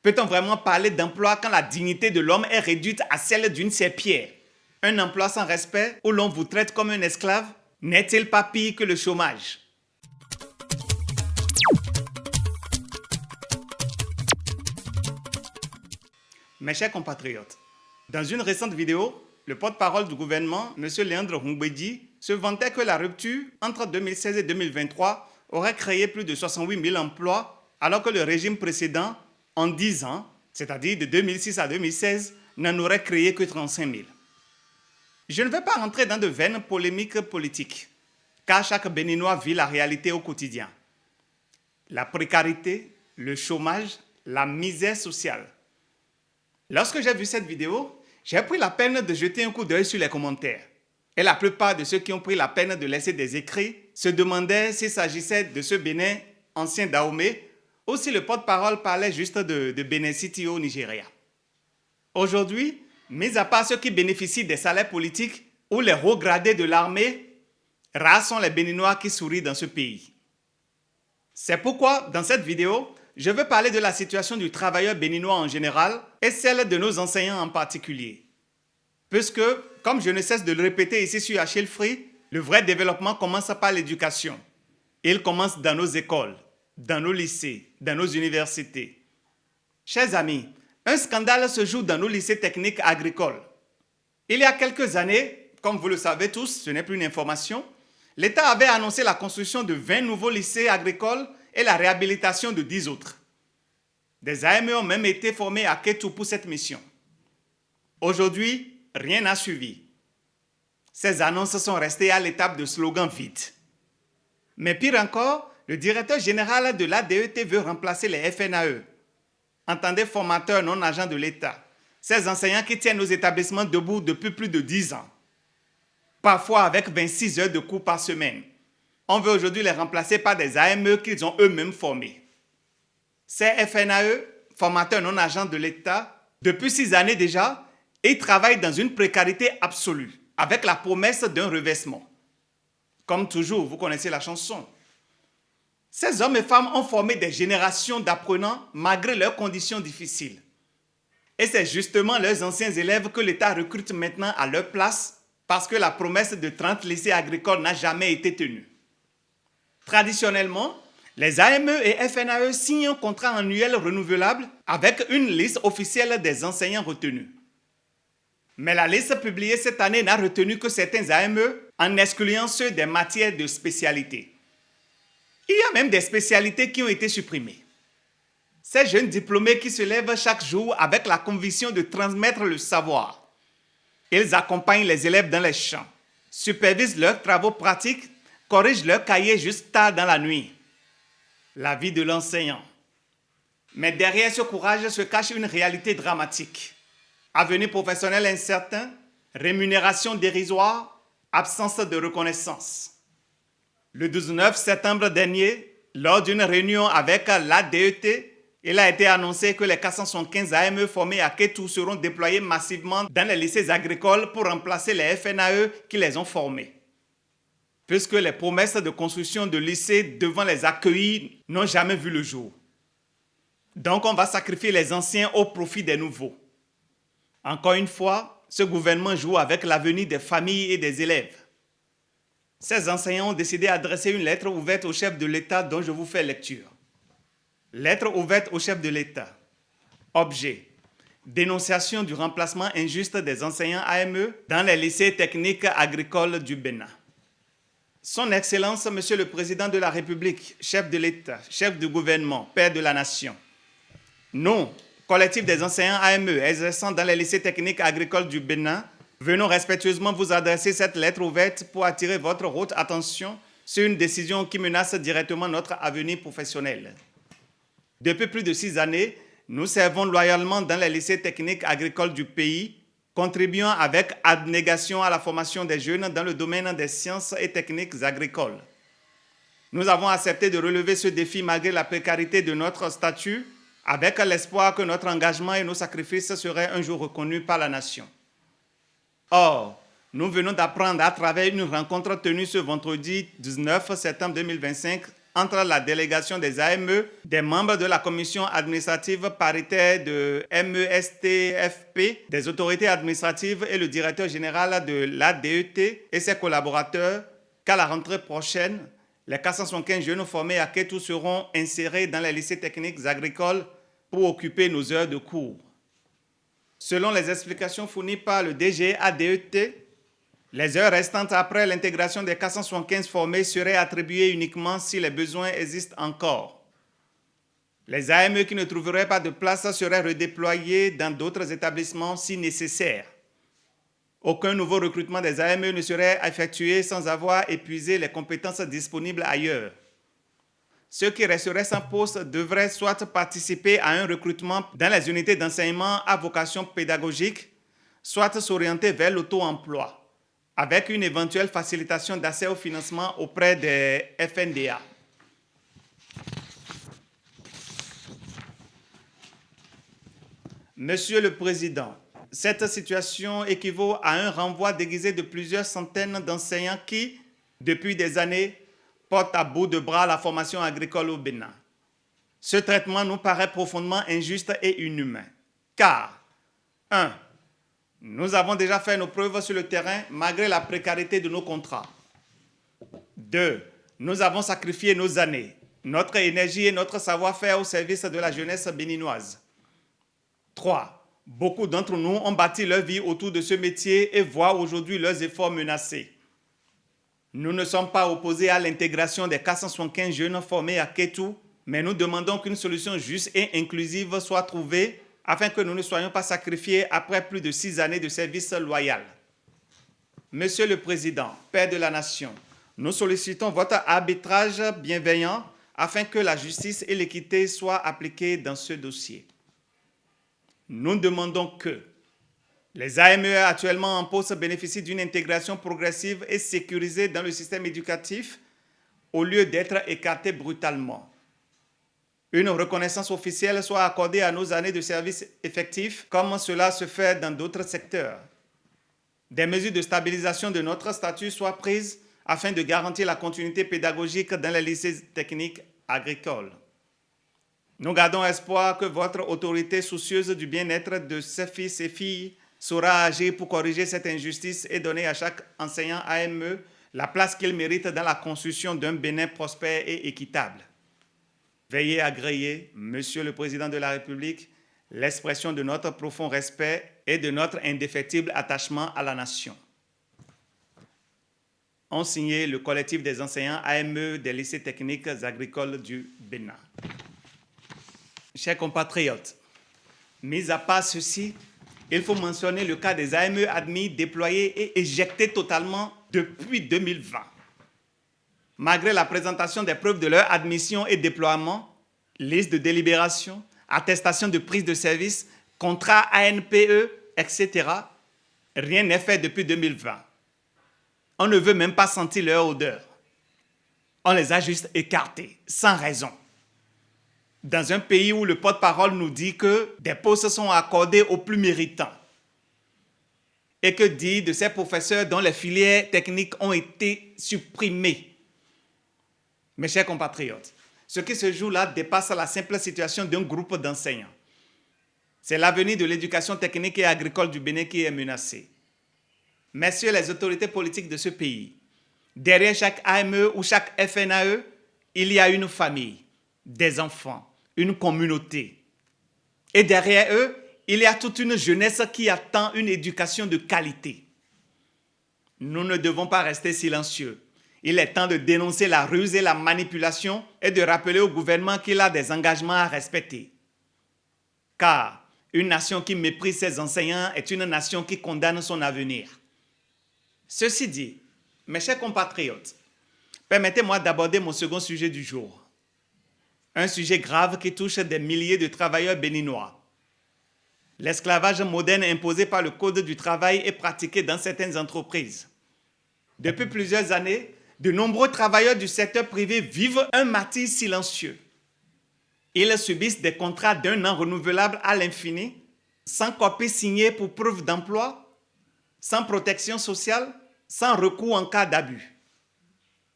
Peut-on vraiment parler d'emploi quand la dignité de l'homme est réduite à celle d'une serpillière? Un emploi sans respect où l'on vous traite comme un esclave n'est-il pas pire que le chômage? Mes chers compatriotes, dans une récente vidéo, le porte-parole du gouvernement, M. Léandre Humbedi, se vantait que la rupture entre 2016 et 2023 aurait créé plus de 68 000 emplois, alors que le régime précédent, en 10 ans, c'est-à-dire de 2006 à 2016, n'en aurait créé que 35 000. Je ne vais pas rentrer dans de vaines polémiques politiques, car chaque Béninois vit la réalité au quotidien. La précarité, le chômage, la misère sociale. Lorsque j'ai vu cette vidéo, j'ai pris la peine de jeter un coup d'œil sur les commentaires. Et la plupart de ceux qui ont pris la peine de laisser des écrits se demandaient s'il s'agissait de ce Bénin ancien Dahomey ou si le porte-parole parlait juste de Benin City au Nigeria. Aujourd'hui, mis à part ceux qui bénéficient des salaires politiques ou les hauts gradés de l'armée, rares sont les Béninois qui sourient dans ce pays. C'est pourquoi, dans cette vidéo, je veux parler de la situation du travailleur béninois en général et celle de nos enseignants en particulier. Puisque, comme je ne cesse de le répéter ici sur Achille Free, le vrai développement commence par l'éducation. Il commence dans nos écoles, dans nos lycées, dans nos universités. Chers amis, un scandale se joue dans nos lycées techniques agricoles. Il y a quelques années, comme vous le savez tous, ce n'est plus une information, l'État avait annoncé la construction de 20 nouveaux lycées agricoles et la réhabilitation de 10 autres. Des AME ont même été formés à Kétou pour cette mission. Aujourd'hui, rien n'a suivi. Ces annonces sont restées à l'étape de slogans vides. Mais pire encore, le directeur général de l'ADET veut remplacer les FNAE. Entendez formateurs non agents de l'État. Ces enseignants qui tiennent nos établissements debout depuis plus de 10 ans. Parfois avec 26 heures de cours par semaine. On veut aujourd'hui les remplacer par des AME qu'ils ont eux-mêmes formés. Ces FNAE, formateurs non agents de l'État, depuis 6 années déjà, ils travaillent dans une précarité absolue, avec la promesse d'un reversement. Comme toujours, vous connaissez la chanson. Ces hommes et femmes ont formé des générations d'apprenants malgré leurs conditions difficiles. Et c'est justement leurs anciens élèves que l'État recrute maintenant à leur place parce que la promesse de 30 lycées agricoles n'a jamais été tenue. Traditionnellement, les AME et FNAE signent un contrat annuel renouvelable avec une liste officielle des enseignants retenus. Mais la liste publiée cette année n'a retenu que certains AME en excluant ceux des matières de spécialité. Il y a même des spécialités qui ont été supprimées. Ces jeunes diplômés qui se lèvent chaque jour avec la conviction de transmettre le savoir. Ils accompagnent les élèves dans les champs, supervisent leurs travaux pratiques, corrigent leurs cahiers jusqu'à tard dans la nuit. La vie de l'enseignant. Mais derrière ce courage se cache une réalité dramatique. Avenir professionnel incertain, rémunération dérisoire, absence de reconnaissance. Le 19 septembre dernier, lors d'une réunion avec l'ADET, il a été annoncé que les 415 AME formés à Kétou seront déployés massivement dans les lycées agricoles pour remplacer les FNAE qui les ont formés. Puisque les promesses de construction de lycées devant les accueillir n'ont jamais vu le jour. Donc on va sacrifier les anciens au profit des nouveaux. Encore une fois, ce gouvernement joue avec l'avenir des familles et des élèves. Ces enseignants ont décidé d'adresser une lettre ouverte au chef de l'État dont je vous fais lecture. Lettre ouverte au chef de l'État. Objet. Dénonciation du remplacement injuste des enseignants AME dans les lycées techniques agricoles du Bénin. Son Excellence, Monsieur le Président de la République, chef de l'État, chef du gouvernement, père de la nation. Nous, collectif des enseignants AME exerçant dans les lycées techniques agricoles du Bénin, venons respectueusement vous adresser cette lettre ouverte pour attirer votre haute attention sur une décision qui menace directement notre avenir professionnel. Depuis plus de 6 années, nous servons loyalement dans les lycées techniques agricoles du pays, contribuant avec abnégation à la formation des jeunes dans le domaine des sciences et techniques agricoles. Nous avons accepté de relever ce défi malgré la précarité de notre statut, avec l'espoir que notre engagement et nos sacrifices seraient un jour reconnus par la nation. Or, nous venons d'apprendre à travers une rencontre tenue ce vendredi 19 septembre 2025 entre la délégation des AME, des membres de la commission administrative paritaire de MESTFP, des autorités administratives et le directeur général de l'ADET et ses collaborateurs qu'à la rentrée prochaine, les 475 jeunes formés à Kétou seront insérés dans les lycées techniques agricoles pour occuper nos heures de cours. Selon les explications fournies par le DG ADET, les heures restantes après l'intégration des 475 formés seraient attribuées uniquement si les besoins existent encore. Les AME qui ne trouveraient pas de place seraient redéployés dans d'autres établissements si nécessaire. Aucun nouveau recrutement des AME ne serait effectué sans avoir épuisé les compétences disponibles ailleurs. Ceux qui resteraient sans poste devraient soit participer à un recrutement dans les unités d'enseignement à vocation pédagogique, soit s'orienter vers l'auto-emploi, avec une éventuelle facilitation d'accès au financement auprès des FNDA. Monsieur le Président, cette situation équivaut à un renvoi déguisé de plusieurs centaines d'enseignants qui, depuis des années, portent à bout de bras la formation agricole au Bénin. Ce traitement nous paraît profondément injuste et inhumain, car 1. Nous avons déjà fait nos preuves sur le terrain malgré la précarité de nos contrats. 2. Nous avons sacrifié nos années, notre énergie et notre savoir-faire au service de la jeunesse béninoise. 3. Beaucoup d'entre nous ont bâti leur vie autour de ce métier et voient aujourd'hui leurs efforts menacés. Nous ne sommes pas opposés à l'intégration des 475 jeunes formés à Kétou, mais nous demandons qu'une solution juste et inclusive soit trouvée afin que nous ne soyons pas sacrifiés après plus de 6 années de service loyal. Monsieur le Président, Père de la Nation, nous sollicitons votre arbitrage bienveillant afin que la justice et l'équité soient appliquées dans ce dossier. Nous demandons que les AME actuellement en poste bénéficient d'une intégration progressive et sécurisée dans le système éducatif au lieu d'être écartés brutalement. Une reconnaissance officielle soit accordée à nos années de service effectif comme cela se fait dans d'autres secteurs. Des mesures de stabilisation de notre statut soient prises afin de garantir la continuité pédagogique dans les lycées techniques agricoles. Nous gardons espoir que votre autorité soucieuse du bien-être de ses fils et filles saura agir pour corriger cette injustice et donner à chaque enseignant AME la place qu'il mérite dans la construction d'un Bénin prospère et équitable. Veuillez agréer, Monsieur le Président de la République, l'expression de notre profond respect et de notre indéfectible attachement à la nation. Ont signé le collectif des enseignants AME des lycées techniques agricoles du Bénin. Chers compatriotes, mis à part ceci, il faut mentionner le cas des AME admis, déployés et éjectés totalement depuis 2020. Malgré la présentation des preuves de leur admission et déploiement, liste de délibération, attestation de prise de service, contrat ANPE, etc., rien n'est fait depuis 2020. On ne veut même pas sentir leur odeur. On les a juste écartés, sans raison. Dans un pays où le porte-parole nous dit que des postes sont accordés aux plus méritants. Et que dire de ces professeurs dont les filières techniques ont été supprimées? Mes chers compatriotes, ce qui se joue là dépasse la simple situation d'un groupe d'enseignants. C'est l'avenir de l'éducation technique et agricole du Bénin qui est menacé. Messieurs les autorités politiques de ce pays, derrière chaque AME ou chaque FNAE, il y a une famille, des enfants, une communauté. Et derrière eux, il y a toute une jeunesse qui attend une éducation de qualité. Nous ne devons pas rester silencieux. Il est temps de dénoncer la ruse et la manipulation et de rappeler au gouvernement qu'il a des engagements à respecter. Car une nation qui méprise ses enseignants est une nation qui condamne son avenir. Ceci dit, mes chers compatriotes, permettez-moi d'aborder mon second sujet du jour. Un sujet grave qui touche des milliers de travailleurs béninois. L'esclavage moderne imposé par le Code du travail est pratiqué dans certaines entreprises. Depuis plusieurs années, de nombreux travailleurs du secteur privé vivent un martyre silencieux. Ils subissent des contrats d'1 an renouvelables à l'infini, sans copie signée pour preuve d'emploi, sans protection sociale, sans recours en cas d'abus.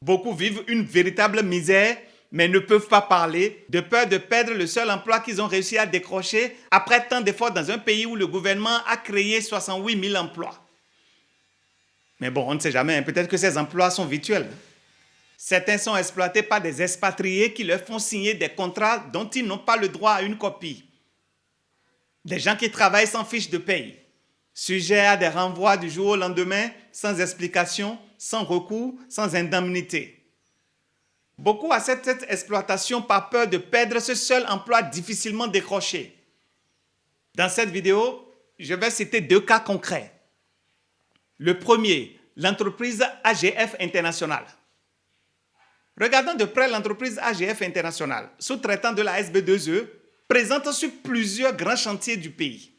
Beaucoup vivent une véritable misère mais ne peuvent pas parler de peur de perdre le seul emploi qu'ils ont réussi à décrocher après tant d'efforts dans un pays où le gouvernement a créé 68 000 emplois. Mais bon, on ne sait jamais, peut-être que ces emplois sont virtuels. Certains sont exploités par des expatriés qui leur font signer des contrats dont ils n'ont pas le droit à une copie. Des gens qui travaillent sans fiche de paye, sujets à des renvois du jour au lendemain, sans explication, sans recours, sans indemnité. Beaucoup acceptent cette exploitation par peur de perdre ce seul emploi difficilement décroché. Dans cette vidéo, je vais citer 2 cas concrets. Le premier, l'entreprise AGF International. Regardons de près l'entreprise AGF International, sous-traitant de la SB2E, présente sur plusieurs grands chantiers du pays.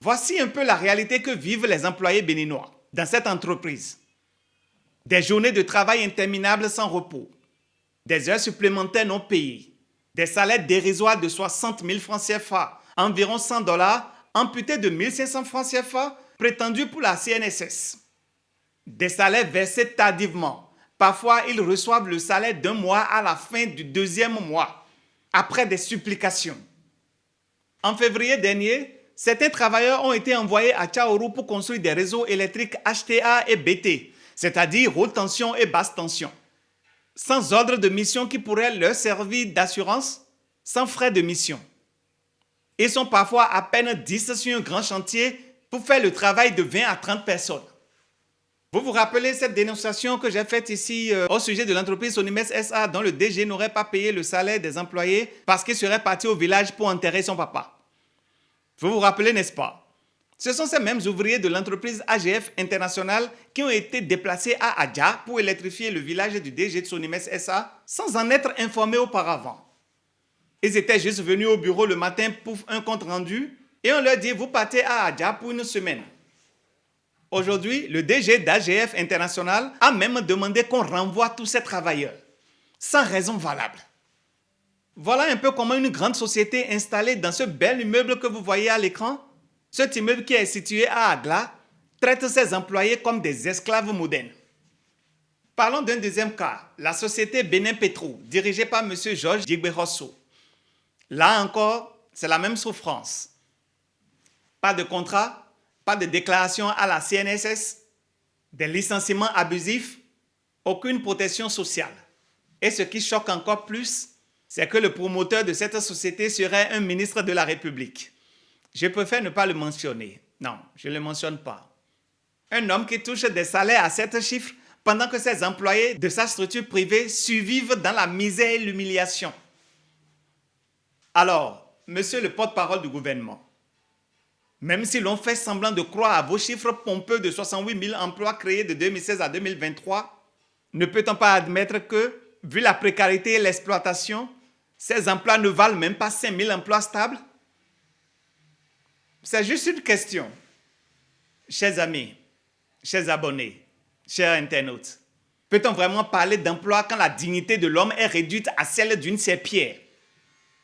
Voici un peu la réalité que vivent les employés béninois dans cette entreprise. Des journées de travail interminables sans repos, des heures supplémentaires non payées, des salaires dérisoires de 60 000 francs CFA, environ 100 $, amputés de 1 500 francs CFA, prétendus pour la CNSS. Des salaires versés tardivement. Parfois, ils reçoivent le salaire d'1 mois à la fin du 2e mois, après des supplications. En février dernier, certains travailleurs ont été envoyés à Tchaourou pour construire des réseaux électriques HTA et BT, c'est-à-dire haute tension et basse tension. Sans ordre de mission qui pourrait leur servir d'assurance, sans frais de mission. Ils sont parfois à peine 10 sur un grand chantier pour faire le travail de 20 à 30 personnes. Vous vous rappelez cette dénonciation que j'ai faite ici au sujet de l'entreprise Sonimes SA dont le DG n'aurait pas payé le salaire des employés parce qu'il serait parti au village pour enterrer son papa. Vous vous rappelez, n'est-ce pas? Ce sont ces mêmes ouvriers de l'entreprise AGF International qui ont été déplacés à Adja pour électrifier le village du DG de Sonimes SA sans en être informés auparavant. Ils étaient juste venus au bureau le matin pour un compte rendu et on leur dit « Vous partez à Adja pour 1 semaine ». Aujourd'hui, le DG d'AGF International a même demandé qu'on renvoie tous ces travailleurs, sans raison valable. Voilà un peu comment une grande société installée dans ce bel immeuble que vous voyez à l'écran, cet immeuble qui est situé à Agla, traite ses employés comme des esclaves modernes. Parlons d'un deuxième cas, la société Bénin Petro, dirigée par M. Georges Digberosso. Là encore, c'est la même souffrance. Pas de contrat, pas de déclaration à la CNSS, des licenciements abusifs, aucune protection sociale. Et ce qui choque encore plus, c'est que le promoteur de cette société serait un ministre de la République. Je préfère ne pas le mentionner. Non, je ne le mentionne pas. Un homme qui touche des salaires à 7 chiffres pendant que ses employés de sa structure privée survivent dans la misère et l'humiliation. Alors, monsieur le porte-parole du gouvernement, même si l'on fait semblant de croire à vos chiffres pompeux de 68 000 emplois créés de 2016 à 2023, ne peut-on pas admettre que, vu la précarité et l'exploitation, ces emplois ne valent même pas 5 000 emplois stables? C'est juste une question. Chers amis, chers abonnés, chers internautes, peut-on vraiment parler d'emploi quand la dignité de l'homme est réduite à celle d'une serpillière?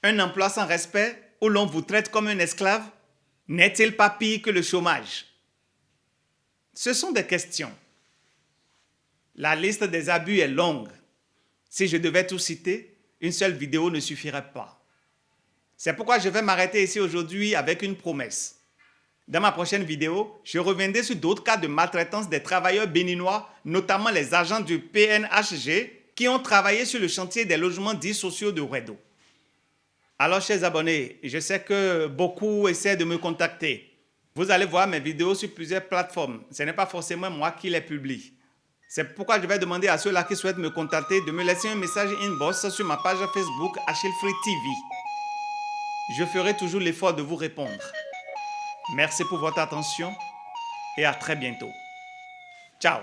Un emploi sans respect où l'on vous traite comme un esclave? N'est-il pas pire que le chômage? Ce sont des questions. La liste des abus est longue. Si je devais tout citer, une seule vidéo ne suffirait pas. C'est pourquoi je vais m'arrêter ici aujourd'hui avec une promesse. Dans ma prochaine vidéo, je reviendrai sur d'autres cas de maltraitance des travailleurs béninois, notamment les agents du PNHG qui ont travaillé sur le chantier des logements dits sociaux de Ouedo. Alors, chers abonnés, je sais que beaucoup essaient de me contacter. Vous allez voir mes vidéos sur plusieurs plateformes. Ce n'est pas forcément moi qui les publie. C'est pourquoi je vais demander à ceux-là qui souhaitent me contacter de me laisser un message inbox sur ma page Facebook Achille Free TV. Je ferai toujours l'effort de vous répondre. Merci pour votre attention et à très bientôt. Ciao.